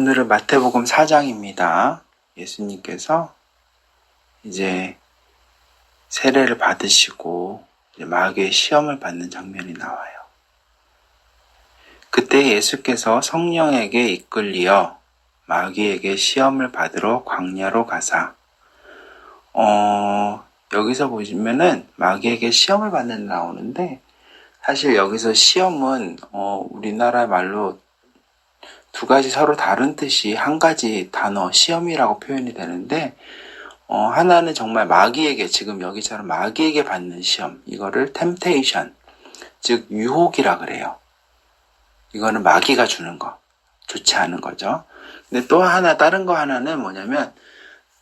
오늘은 마태복음 4장입니다. 예수님께서 이제 세례를 받으시고 이제 마귀의 시험을 받는 장면이 나와요. 그때 예수께서 성령에게 이끌리어 마귀에게 시험을 받으러 광야로 가사 여기서 보시면은 마귀에게 시험을 받는 데 나오는데 사실 여기서 시험은 우리나라 말로 두 가지 서로 다른 뜻이 한 가지 단어 시험이라고 표현이 되는데 하나는 정말 마귀에게 지금 여기처럼 마귀에게 받는 시험 이거를 temptation 즉 유혹이라 그래요. 이거는 마귀가 주는 거 좋지 않은 거죠. 근데 또 하나 다른 거 하나는 뭐냐면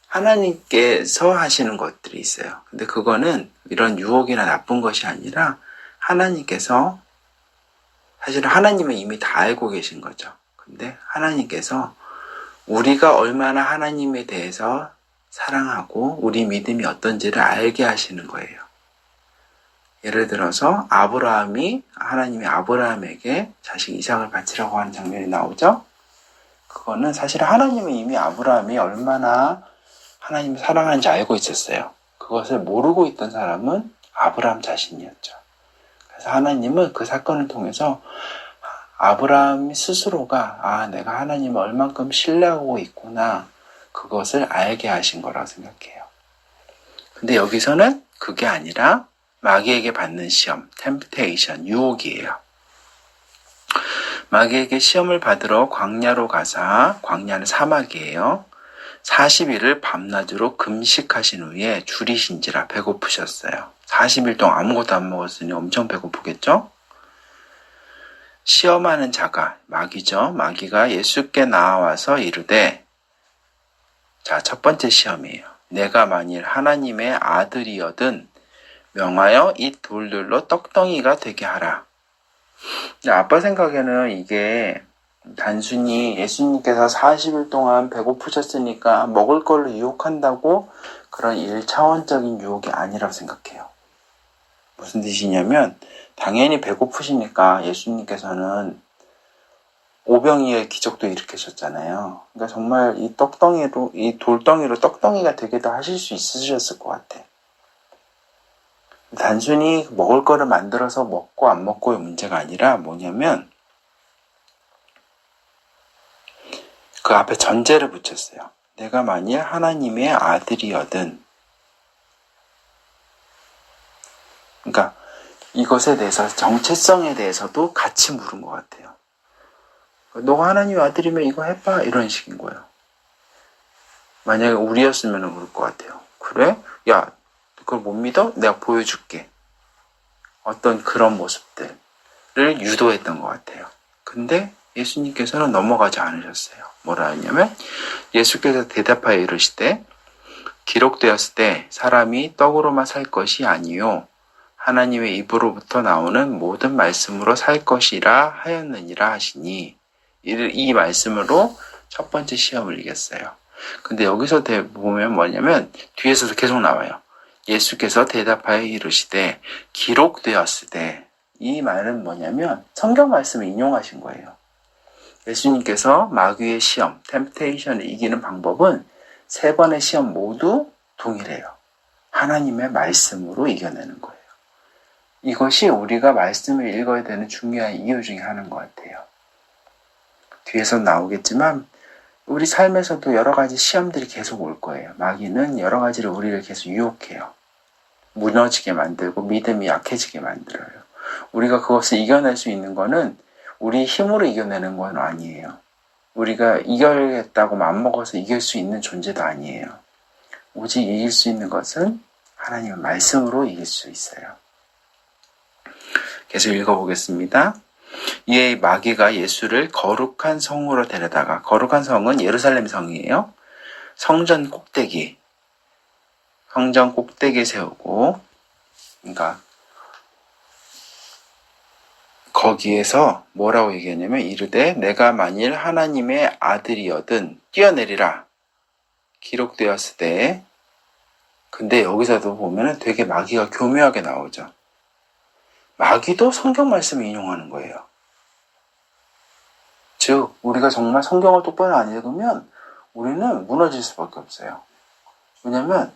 하나님께서 하시는 것들이 있어요. 근데 그거는 이런 유혹이나 나쁜 것이 아니라 하나님께서 사실은 하나님은 이미 다 알고 계신 거죠. 근데 하나님께서 우리가 얼마나 하나님에 대해서 사랑하고 우리 믿음이 어떤지를 알게 하시는 거예요. 예를 들어서 하나님이 아브라함에게 자식 이삭을 바치라고 하는 장면이 나오죠. 그거는 사실 하나님은 이미 아브라함이 얼마나 하나님을 사랑하는지 알고 있었어요. 그것을 모르고 있던 사람은 아브라함 자신이었죠. 그래서 하나님은 그 사건을 통해서 아브라함 스스로가 내가 하나님을 얼만큼 신뢰하고 있구나 그것을 알게 하신 거라고 생각해요. 근데 여기서는 그게 아니라 마귀에게 받는 시험, temptation, 유혹이에요. 마귀에게 시험을 받으러 광야로 가사, 광야는 사막이에요. 40일을 밤낮으로 금식하신 후에 줄이신지라 배고프셨어요. 40일 동안 아무것도 안 먹었으니 엄청 배고프겠죠? 시험하는 자가 마귀죠. 마귀가 예수께 나와서 이르되 자, 첫 번째 시험이에요. 내가 만일 하나님의 아들이거든 명하여 이 돌들로 떡덩이가 되게 하라. 아빠 생각에는 이게 단순히 예수님께서 40일 동안 배고프셨으니까 먹을 걸로 유혹한다고 그런 1차원적인 유혹이 아니라고 생각해요. 무슨 뜻이냐면 당연히 배고프시니까 예수님께서는 오병이의 기적도 일으키셨잖아요. 그러니까 정말 이 돌덩이로 떡덩이가 되게도 하실 수 있으셨을 것 같아. 단순히 먹을 거를 만들어서 먹고 안 먹고의 문제가 아니라 뭐냐면 그 앞에 전제를 붙였어요. 내가 만일 하나님의 아들이거든. 그러니까 이것에 대해서 정체성에 대해서도 같이 물은 것 같아요. 너가 하나님의 아들이면 이거 해봐 이런 식인 거예요. 만약에 우리였으면 그럴 것 같아요. 그래? 야 그걸 못 믿어? 내가 보여줄게. 어떤 그런 모습들을 유도했던 것 같아요. 근데 예수님께서는 넘어가지 않으셨어요. 뭐라 했냐면 예수께서 대답하여 이르시되 기록되었을 때 사람이 떡으로만 살 것이 아니요 하나님의 입으로부터 나오는 모든 말씀으로 살 것이라 하였느니라 하시니 이 말씀으로 첫 번째 시험을 이겼어요. 근데 여기서 보면 뭐냐면 뒤에서도 계속 나와요. 예수께서 대답하여 이르시되 기록되었을 때 이 말은 뭐냐면 성경 말씀을 인용하신 거예요. 예수님께서 마귀의 시험, 템테이션을 이기는 방법은 세 번의 시험 모두 동일해요. 하나님의 말씀으로 이겨내는 거예요. 이것이 우리가 말씀을 읽어야 되는 중요한 이유 중에 하나인 것 같아요. 뒤에서 나오겠지만 우리 삶에서도 여러 가지 시험들이 계속 올 거예요. 마귀는 여러 가지를 우리를 계속 유혹해요. 무너지게 만들고 믿음이 약해지게 만들어요. 우리가 그것을 이겨낼 수 있는 거는 우리 힘으로 이겨내는 건 아니에요. 우리가 이겨야겠다고 맘먹어서 이길 수 있는 존재도 아니에요. 오직 이길 수 있는 것은 하나님의 말씀으로 이길 수 있어요. 계속 읽어보겠습니다. 이에 마귀가 예수를 거룩한 성으로 데려다가 거룩한 성은 예루살렘 성이에요. 성전 꼭대기에 세우고 그러니까 거기에서 뭐라고 얘기하냐면 이르되 내가 만일 하나님의 아들이거든 뛰어내리라 기록되었을 때 근데 여기서도 보면 되게 마귀가 교묘하게 나오죠. 마귀도 성경 말씀을 인용하는 거예요. 즉 우리가 정말 성경을 똑바로 안 읽으면 우리는 무너질 수밖에 없어요. 왜냐면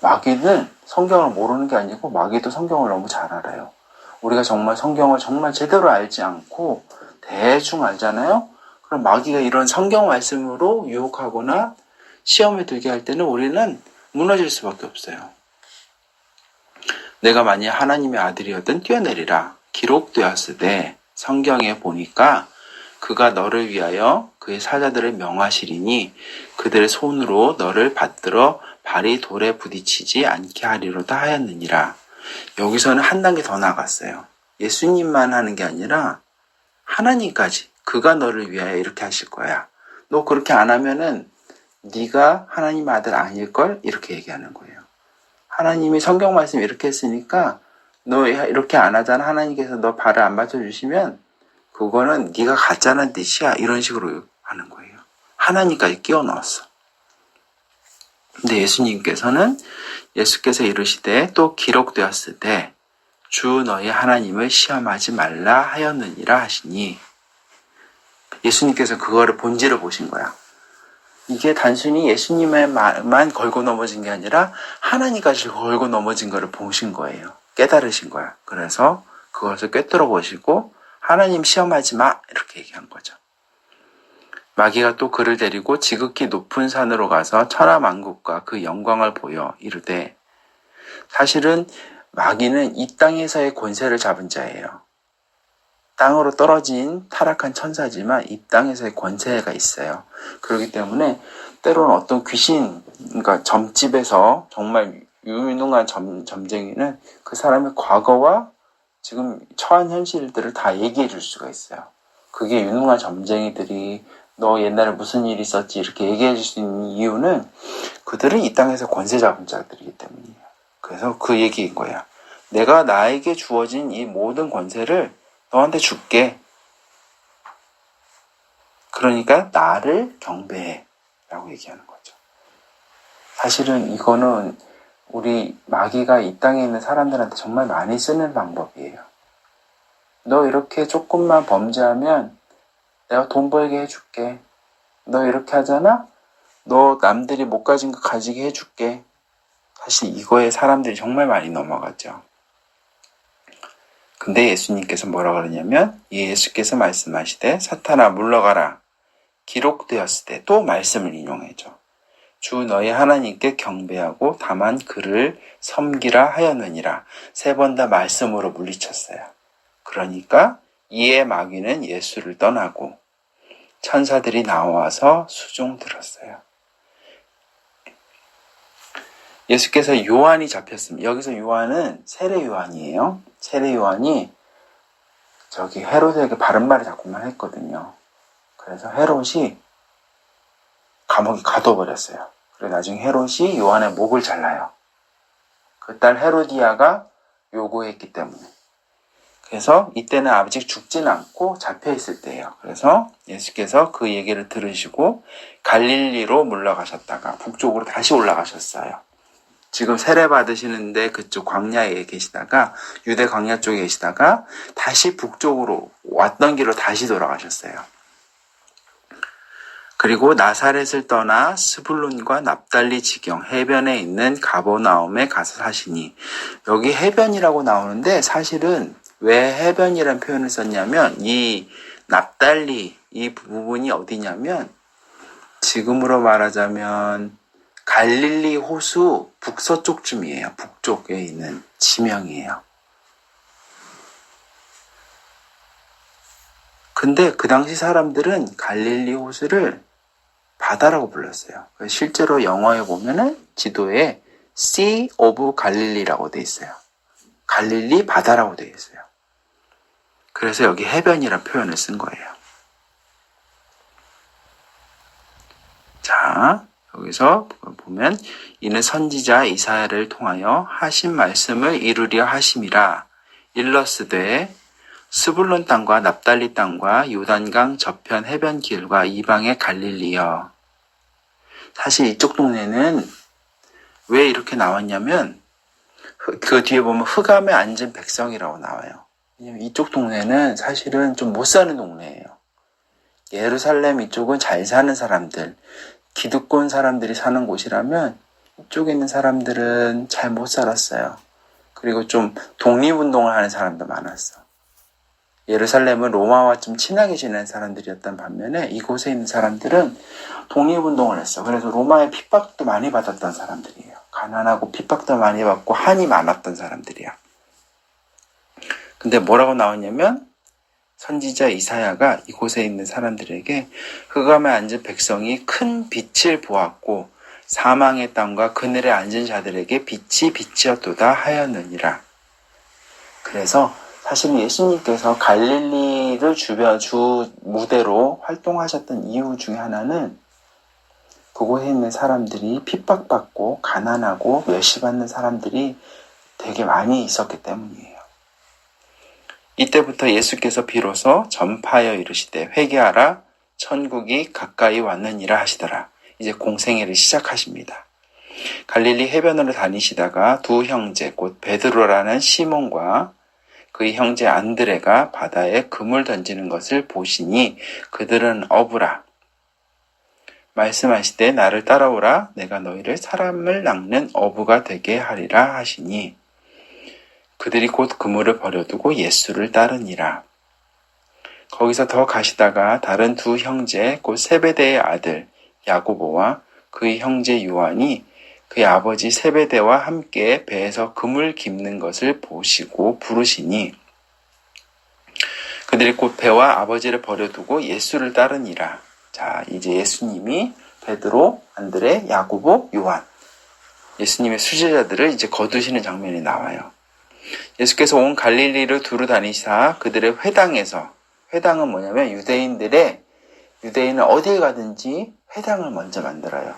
마귀는 성경을 모르는 게 아니고 마귀도 성경을 너무 잘 알아요. 우리가 정말 성경을 정말 제대로 알지 않고 대충 알잖아요. 그럼 마귀가 이런 성경 말씀으로 유혹하거나 시험에 들게 할 때는 우리는 무너질 수밖에 없어요. 내가 만약 하나님의 아들이었든 뛰어내리라 기록되었으되 성경에 보니까 그가 너를 위하여 그의 사자들을 명하시리니 그들의 손으로 너를 받들어 발이 돌에 부딪히지 않게 하리로다 하였느니라. 여기서는 한 단계 더 나갔어요. 예수님만 하는 게 아니라 하나님까지 그가 너를 위하여 이렇게 하실 거야. 너 그렇게 안 하면은 네가 하나님 아들 아닐걸? 이렇게 얘기하는 거예요. 하나님이 성경 말씀 이렇게 했으니까 너 이렇게 안 하잖아. 하나님께서 너 발을 안 받쳐주시면 그거는 네가 가짜는 뜻이야. 이런 식으로 하는 거예요. 하나님까지 끼워 넣었어. 근데 예수께서 이르시되 또 기록되었을 때 주 너희 하나님을 시험하지 말라 하였느니라 하시니 예수님께서 그거를 본질을 보신 거야. 이게 단순히 예수님만 걸고 넘어진 게 아니라 하나님까지 걸고 넘어진 거를 보신 거예요. 깨달으신 거야. 그래서 그것을 꿰뚫어 보시고 하나님 시험하지 마 이렇게 얘기한 거죠. 마귀가 또 그를 데리고 지극히 높은 산으로 가서 천하만국과 그 영광을 보여 이르되 사실은 마귀는 이 땅에서의 권세를 잡은 자예요. 땅으로 떨어진 타락한 천사지만 이 땅에서의 권세가 있어요. 그렇기 때문에 때로는 어떤 귀신, 그러니까 점집에서 정말 유능한 점쟁이는 그 사람의 과거와 지금 처한 현실들을 다 얘기해 줄 수가 있어요. 그게 유능한 점쟁이들이 너 옛날에 무슨 일이 있었지 이렇게 얘기해 줄 수 있는 이유는 그들은 이 땅에서 권세 잡은 자들이기 때문이에요. 그래서 그 얘기인 거야. 내가 나에게 주어진 이 모든 권세를 너한테 줄게. 그러니까 나를 경배해 라고 얘기하는 거죠. 사실은 이거는 우리 마귀가 이 땅에 있는 사람들한테 정말 많이 쓰는 방법이에요. 너 이렇게 조금만 범죄하면 내가 돈 벌게 해줄게. 너 이렇게 하잖아? 너 남들이 못 가진 거 가지게 해줄게. 사실 이거에 사람들이 정말 많이 넘어갔죠. 근데 예수님께서 뭐라 그러냐면 예수께서 말씀하시되 사탄아 물러가라. 기록되었을 때 또 말씀을 인용해줘. 주 너희 하나님께 경배하고 다만 그를 섬기라 하였느니라. 3번 다 말씀으로 물리쳤어요. 그러니까 이에 마귀는 예수를 떠나고 천사들이 나와서 수종 들었어요. 예수께서 요한이 잡혔습니다. 여기서 요한은 세례 요한이에요. 세례 요한이 헤롯에게 바른 말을 자꾸만 했거든요. 그래서 헤롯이 감옥에 가둬버렸어요. 그래서 나중에 헤롯이 요한의 목을 잘라요. 그 딸 헤로디아가 요구했기 때문에. 그래서 이때는 아직 죽지는 않고 잡혀있을 때예요. 그래서 예수께서 그 얘기를 들으시고 갈릴리로 물러가셨다가 북쪽으로 다시 올라가셨어요. 지금 세례 받으시는데 그쪽 광야에 계시다가 유대 광야 쪽에 계시다가 다시 북쪽으로 왔던 길로 다시 돌아가셨어요. 그리고 나사렛을 떠나 스불론과 납달리 지경 해변에 있는 가버나움에 가서 사시니 여기 해변이라고 나오는데 사실은 왜 해변이라는 표현을 썼냐면 이 납달리 이 부분이 어디냐면 지금으로 말하자면 갈릴리 호수 북서쪽쯤이에요. 북쪽에 있는 지명이에요. 근데 그 당시 사람들은 갈릴리 호수를 바다라고 불렀어요. 실제로 영어에 보면은 지도에 Sea of Galilee라고 돼 있어요. 갈릴리 바다라고 돼 있어요. 그래서 여기 해변이라는 표현을 쓴 거예요. 자, 여기서 보면 이는 선지자 이사야를 통하여 하신 말씀을 이루려 하심이라. 일러스되 스불론 땅과 납달리 땅과 요단강 저편 해변 길과 이방의 갈릴리여. 사실 이쪽 동네는 왜 이렇게 나왔냐면 그 뒤에 보면 흑암에 앉은 백성이라고 나와요. 왜냐면 이쪽 동네는 사실은 좀 못 사는 동네예요. 예루살렘 이쪽은 잘 사는 사람들, 기득권 사람들이 사는 곳이라면 이쪽에 있는 사람들은 잘 못 살았어요. 그리고 좀 독립운동을 하는 사람도 많았어. 예루살렘은 로마와 좀 친하게 지내는 사람들이었던 반면에 이곳에 있는 사람들은 독립운동을 했어. 그래서 로마의 핍박도 많이 받았던 사람들이에요. 가난하고 핍박도 많이 받고 한이 많았던 사람들이야. 근데 뭐라고 나왔냐면 선지자 이사야가 이곳에 있는 사람들에게 흑암에 앉은 백성이 큰 빛을 보았고 사망의 땅과 그늘에 앉은 자들에게 빛이 빛이었도다 하였느니라. 그래서 사실 예수님께서 갈릴리를 주 무대로 활동하셨던 이유 중에 하나는 그곳에 있는 사람들이 핍박받고 가난하고 멸시받는 사람들이 되게 많이 있었기 때문이에요. 이때부터 예수께서 비로소 전파하여 이르시되 회개하라 천국이 가까이 왔느니라 하시더라. 이제 공생애를 시작하십니다. 갈릴리 해변으로 다니시다가 두 형제 곧 베드로라는 시몬과 그의 형제 안드레가 바다에 그물 던지는 것을 보시니 그들은 어부라. 말씀하시되 나를 따라오라 내가 너희를 사람을 낚는 어부가 되게 하리라 하시니 그들이 곧 그물을 버려두고 예수를 따르니라. 거기서 더 가시다가 다른 두 형제 곧 세베대의 아들 야고보와 그의 형제 요한이 그의 아버지 세베대와 함께 배에서 그물 깁는 것을 보시고 부르시니 그들이 곧 배와 아버지를 버려두고 예수를 따르니라. 자, 이제 예수님이 베드로, 안드레, 야고보, 요한 예수님의 수제자들을 이제 거두시는 장면이 나와요. 예수께서 온 갈릴리를 두루 다니시사 그들의 회당에서, 회당은 뭐냐면 유대인은 어디에 가든지 회당을 먼저 만들어요.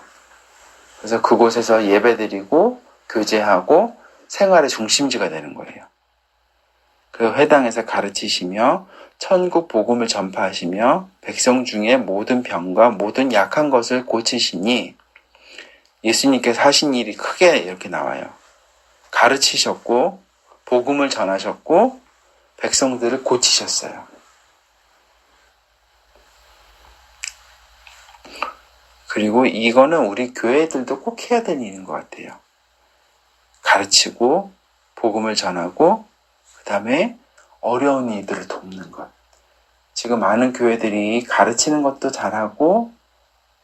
그래서 그곳에서 예배드리고 교제하고 생활의 중심지가 되는 거예요. 그 회당에서 가르치시며 천국 복음을 전파하시며 백성 중에 모든 병과 모든 약한 것을 고치시니 예수님께서 하신 일이 크게 이렇게 나와요. 가르치셨고 복음을 전하셨고 백성들을 고치셨어요. 그리고 이거는 우리 교회들도 꼭 해야 되는 일인 것 같아요. 가르치고 복음을 전하고 그 다음에 어려운 이들을 돕는 것. 지금 많은 교회들이 가르치는 것도 잘하고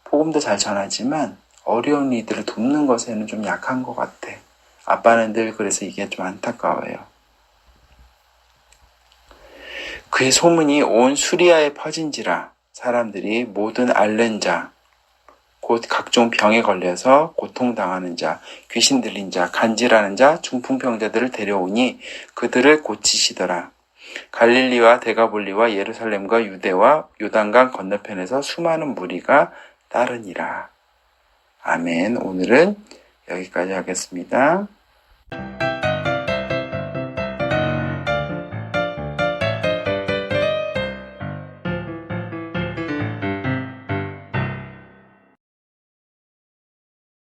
복음도 잘 전하지만 어려운 이들을 돕는 것에는 좀 약한 것 같아. 아빠는 늘 그래서 이게 좀 안타까워요. 그의 소문이 온 수리아에 퍼진지라 사람들이 모든 앓는 자 곧 각종 병에 걸려서 고통당하는 자, 귀신 들린 자, 간질하는 자, 중풍병자들을 데려오니 그들을 고치시더라. 갈릴리와 데가볼리와 예루살렘과 유대와 요단강 건너편에서 수많은 무리가 따르니라. 아멘. 오늘은 여기까지 하겠습니다.